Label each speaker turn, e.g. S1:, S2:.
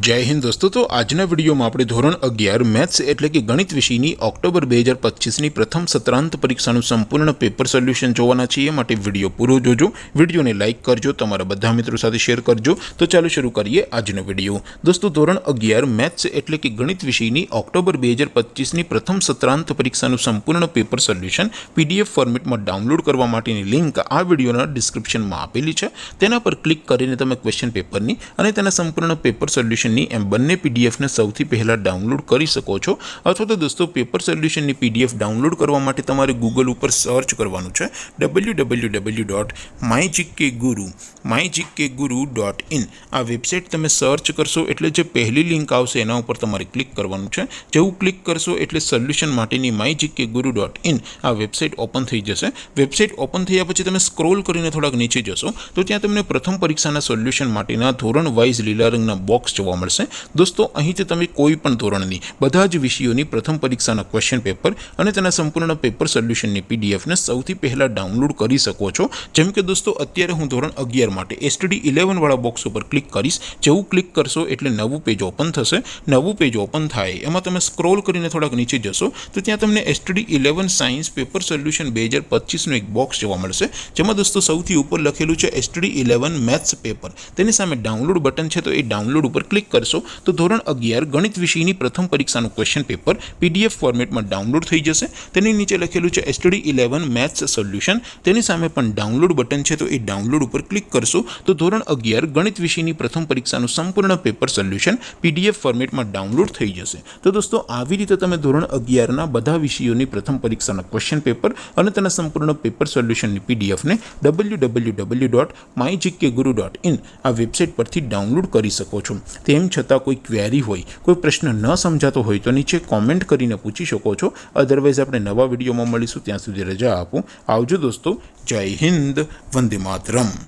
S1: जय हिंद दोस्तों। तो आजना वीडियो में આપણે ધોરણ 11 મેથ્સ એટલે કે ગણિત વિષયની ઓક્ટોબર 2025 ની પ્રથમ સત્રાંત પરીક્ષાનું સંપૂર્ણ પેપર સોલ્યુશન જોવાના છીએ। માટે વિડિયો પૂરો જોજો, વિડિયોને લાઈક કરજો, તમારા બધા મિત્રો સાથે શેર કરજો। તો ચાલો શરૂ કરીએ આજનો વિડિયો। દોસ્તો ધોરણ 11 મેથ્સ એટલે કે ગણિત વિષયની ઓક્ટોબર 2025 ની પ્રથમ સત્રાંત પરીક્ષાનું સંપૂર્ણ પેપર સોલ્યુશન પીડીએફ ફોર્મેટમાં ડાઉનલોડ કરવા માટેની લિંક આ વિડિયોના ડિસ્ક્રિપ્શનમાં આપેલી છે। તેના પર ક્લિક કરીને તમે ક્વેશ્ચન પેપરની અને તેના સંપૂર્ણ પેપર સોલ્યુશનની એમ બંને પીડીએફને સૌથી પહેલા ડાઉનલોડ કરી શકો છો। અથવા તો દોસ્તો પેપર સોલ્યુશનની પીડીએફ ડાઉનલોડ કરવા માટે તમારે ગૂગલ ઉપર સર્ચ કરવાનું છે www.mygkguru.in। આ વેબસાઇટ તમે સર્ચ કરશો એટલે જે પહેલી લિંક આવશે એના ઉપર તમારે ક્લિક કરવાનું છે। જેવું ક્લિક કરશો એટલે સોલ્યુશન માટેની mygkguru.in આ વેબસાઇટ ઓપન થઈ જશે। વેબસાઇટ ઓપન થયા પછી તમે સ્ક્રોલ કરીને થોડાક નીચે જશો તો ત્યાં તમને પ્રથમ પરીક્ષાના સોલ્યુશન માટેના ધોરણ વાઇઝ લીલા રંગના બોક્સ જોવા મળશે। दोस्तों અહીંથી તમે કોઈ પણ ધોરણની બધા જ વિષયોની પ્રથમ પરીક્ષાના ક્વેશ્ચન પેપર અને તેના સંપૂર્ણ પેપર સોલ્યુશનની પીડીએફને સૌથી પહેલા ડાઉનલોડ કરી શકો છો। જેમ કે દોસ્તો અત્યારે હું ધોરણ 11 માટે STD 11 વાળા બોક્સ ઉપર ક્લિક કરીશ। જેવું ક્લિક કરશો એટલે નવું પેજ ઓપન થશે। નવું પેજ ઓપન થાય એમાં તમે સ્ક્રોલ કરીને થોડાક નીચે જશો તો ત્યાં તમને STD 11 સાયન્સ પેપર સોલ્યુશન 2025 નું એક બોક્સ જોવા મળશે। જેમાં દોસ્તો સૌથી ઉપર લખેલું છે STD 11 મેથ્સ પેપર। તેની સામે ડાઉનલોડ બટન છે તો એ ડાઉનલોડ ઉપર ક્લિક કરશો तो ધોરણ 11 ગણિત વિષયની પ્રથમ પરીક્ષાનું ક્વેશ્ચન પેપર પીડીએફ ફોર્મેટમાં ડાઉનલોડ થઈ જશે। તેની નીચે લખેલું છે STD 11 મેથ્સ સોલ્યુશન। તેની સામે પણ ડાઉનલોડ બટન છે તો એ ડાઉનલોડ ઉપર ક્લિક કરશો તો ધોરણ 11 ગણિત વિષયની પ્રથમ પરીક્ષાનું સંપૂર્ણ પેપર સોલ્યુશન પીડીએફ ફોર્મેટમાં ડાઉનલોડ થઈ જશે। તો દોસ્તો આવી રીતે તમે ધોરણ 11 ના બધા વિષયોની પ્રથમ પરીક્ષાના ક્વેશ્ચન પેપર અને તેના સંપૂર્ણ પેપર સોલ્યુશનની પીડીએફને www.mygkguru.in આ વેબસાઇટ પરથી ડાઉનલોડ કરી શકો છો। તેમ છતાં कोई क्वेरी होय, कोई प्रश्न न समझातो होय तो नीचे कॉमेंट करीने पूछी शको छो। अदरवाइज आपणे नवा विडियोमां मळीशुं, त्यां सुधी रजा आपो। आवजो दोस्तों। जय हिंद, वंदे मातरम।